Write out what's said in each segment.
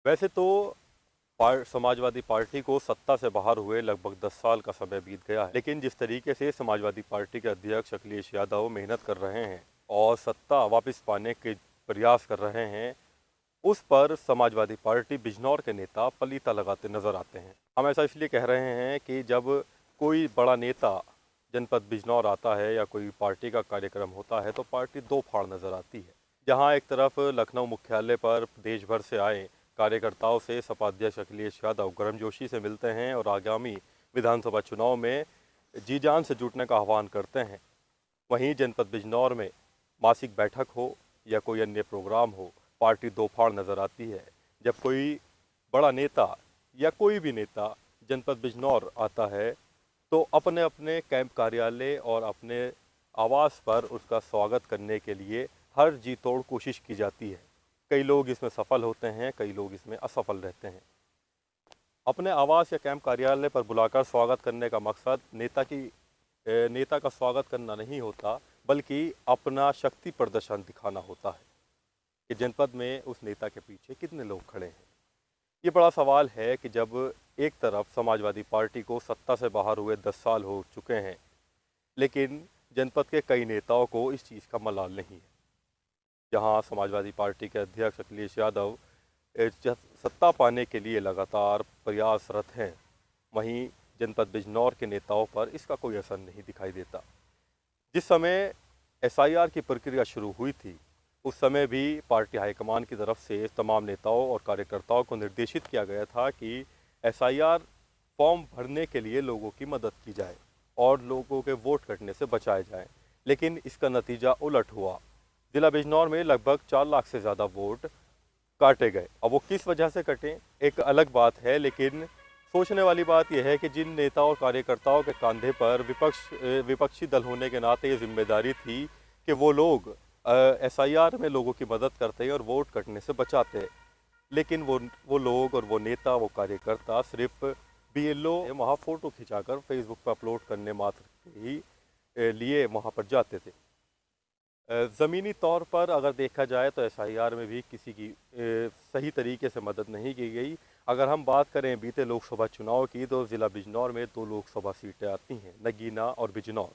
वैसे तो समाजवादी पार्टी को सत्ता से बाहर हुए लगभग 10 साल का समय बीत गया है, लेकिन जिस तरीके से समाजवादी पार्टी के अध्यक्ष अखिलेश यादव मेहनत कर रहे हैं और सत्ता वापस पाने के प्रयास कर रहे हैं, उस पर समाजवादी पार्टी बिजनौर के नेता पलीता लगाते नजर आते हैं। हम ऐसा इसलिए कह रहे हैं कि जब कोई बड़ा नेता जनपद बिजनौर आता है या कोई पार्टी का कार्यक्रम होता है तो पार्टी दो फाड़ नजर आती है। जहां एक तरफ लखनऊ मुख्यालय पर देश भर से आए कार्यकर्ताओं से सपा अध्यक्ष अखिलेश यादव गर्मजोशी से मिलते हैं और आगामी विधानसभा चुनाव में जी जान से जुटने का आह्वान करते हैं। वहीं जनपद बिजनौर में मासिक बैठक हो या कोई अन्य प्रोग्राम हो, पार्टी दो फाड़ नजर आती है। जब कोई बड़ा नेता या कोई भी नेता जनपद बिजनौर आता है तो अपने अपने कैंप कार्यालय और अपने आवास पर उसका स्वागत करने के लिए हर जी तोड़ कोशिश की जाती है। कई लोग इसमें सफल होते हैं, कई लोग इसमें असफल रहते हैं। अपने आवास या कैंप कार्यालय पर बुलाकर स्वागत करने का मकसद नेता का स्वागत करना नहीं होता, बल्कि अपना शक्ति प्रदर्शन दिखाना होता है कि जनपद में उस नेता के पीछे कितने लोग खड़े हैं। ये बड़ा सवाल है कि जब एक तरफ समाजवादी पार्टी को सत्ता से बाहर हुए 10 साल हो चुके हैं, लेकिन जनपद के कई नेताओं को इस चीज़ का मलाल नहीं है। जहां समाजवादी पार्टी के अध्यक्ष अखिलेश यादव सत्ता पाने के लिए लगातार प्रयासरत हैं, वहीं जनपद बिजनौर के नेताओं पर इसका कोई असर नहीं दिखाई देता। जिस समय एसआईआर की प्रक्रिया शुरू हुई थी, उस समय भी पार्टी हाईकमान की तरफ से तमाम नेताओं और कार्यकर्ताओं को निर्देशित किया गया था कि एसआईआर फॉर्म भरने के लिए लोगों की मदद की जाए और लोगों के वोट कटने से बचाए जाएं। लेकिन इसका नतीजा उलट हुआ। जिला बिजनौर में लगभग 4 लाख से ज़्यादा वोट काटे गए। अब वो किस वजह से कटे एक अलग बात है, लेकिन सोचने वाली बात यह है कि जिन नेताओं और कार्यकर्ताओं के कंधे पर विपक्षी दल होने के नाते ये जिम्मेदारी थी कि वो लोग एसआईआर में लोगों की मदद करते और वोट कटने से बचाते, लेकिन वो लोग और वो नेता, वो कार्यकर्ता सिर्फ बीएलओ वहाँ फ़ोटो खिंचाकर फेसबुक पर अपलोड करने मात्र के ही लिए वहाँ पर जाते थे। ज़मीनी तौर पर अगर देखा जाए तो एसआईआर में भी किसी की सही तरीके से मदद नहीं की गई। अगर हम बात करें बीते लोकसभा चुनाव की, तो ज़िला बिजनौर में 2 लोकसभा सीटें आती हैं, नगीना और बिजनौर।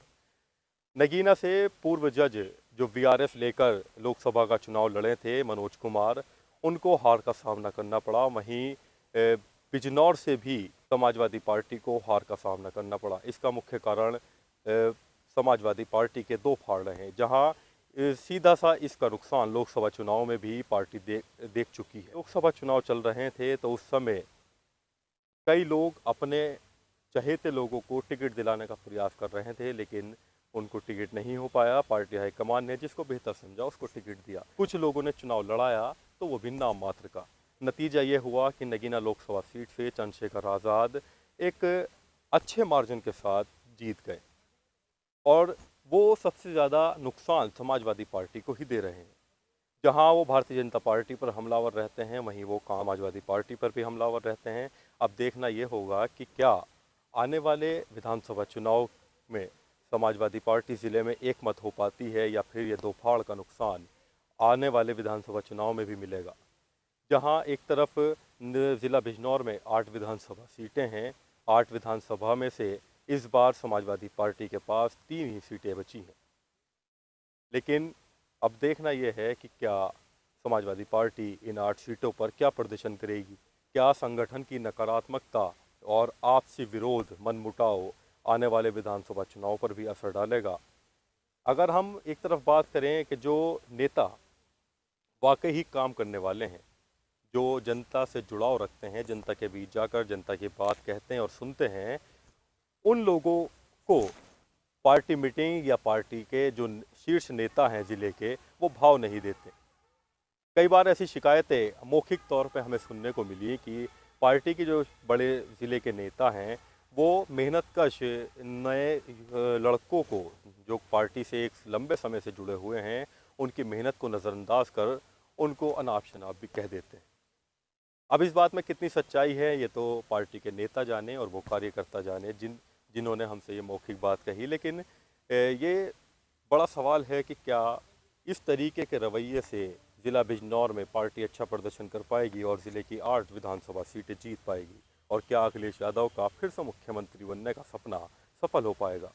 नगीना से पूर्व जज जो वीआरएस लेकर लोकसभा का चुनाव लड़े थे, मनोज कुमार, उनको हार का सामना करना पड़ा। वहीं बिजनौर से भी समाजवादी पार्टी को हार का सामना करना पड़ा। इसका मुख्य कारण समाजवादी पार्टी के दो फाड़ रहे हैं, जहां सीधा सा इसका नुकसान लोकसभा चुनाव में भी पार्टी देख चुकी है। लोकसभा चुनाव चल रहे थे तो उस समय कई लोग अपने चहेते लोगों को टिकट दिलाने का प्रयास कर रहे थे, लेकिन उनको टिकट नहीं हो पाया। पार्टी हाईकमान ने जिसको बेहतर समझा उसको टिकट दिया। कुछ लोगों ने चुनाव लड़ाया तो वो भी नाम मात्र का। नतीजा ये हुआ कि नगीना लोकसभा सीट से चंद्रशेखर आज़ाद एक अच्छे मार्जिन के साथ जीत गए और वो सबसे ज़्यादा नुकसान समाजवादी पार्टी को ही दे रहे हैं। जहां वो भारतीय जनता पार्टी पर हमलावर रहते हैं, वहीं वो समाजवादी पार्टी पर भी हमलावर रहते हैं। अब देखना ये होगा कि क्या आने वाले विधानसभा चुनाव में समाजवादी पार्टी ज़िले में एक मत हो पाती है, या फिर ये दो फाड़ का नुकसान आने वाले विधानसभा चुनाव में भी मिलेगा। जहां एक तरफ ज़िला बिजनौर में 8 विधानसभा सीटें हैं, 8 विधानसभा में से इस बार समाजवादी पार्टी के पास 3 ही सीटें बची हैं। लेकिन अब देखना यह है कि क्या समाजवादी पार्टी इन 8 सीटों पर क्या प्रदर्शन करेगी। क्या संगठन की नकारात्मकता और आपसी विरोध, मनमुटाव आने वाले विधानसभा चुनाव पर भी असर डालेगा। अगर हम एक तरफ बात करें कि जो नेता वाकई ही काम करने वाले हैं, जो जनता से जुड़ाव रखते हैं, जनता के बीच जाकर जनता की बात कहते हैं और सुनते हैं, उन लोगों को पार्टी मीटिंग या पार्टी के जो शीर्ष नेता हैं ज़िले के, वो भाव नहीं देते। कई बार ऐसी शिकायतें मौखिक तौर पे हमें सुनने को मिली कि पार्टी के जो बड़े ज़िले के नेता हैं, वो मेहनतकश नए लड़कों को, जो पार्टी से एक लंबे समय से जुड़े हुए हैं, उनकी मेहनत को नज़रअंदाज कर उनको अनाप शनाप भी कह देते हैं। अब इस बात में कितनी सच्चाई है ये तो पार्टी के नेता जाने और वो कार्यकर्ता जाने जिन्होंने हमसे ये मौखिक बात कही। लेकिन ये बड़ा सवाल है कि क्या इस तरीके के रवैये से जिला बिजनौर में पार्टी अच्छा प्रदर्शन कर पाएगी और जिले की 8 विधानसभा सीटें जीत पाएगी। और क्या अखिलेश यादव का फिर से मुख्यमंत्री बनने का सपना सफल हो पाएगा?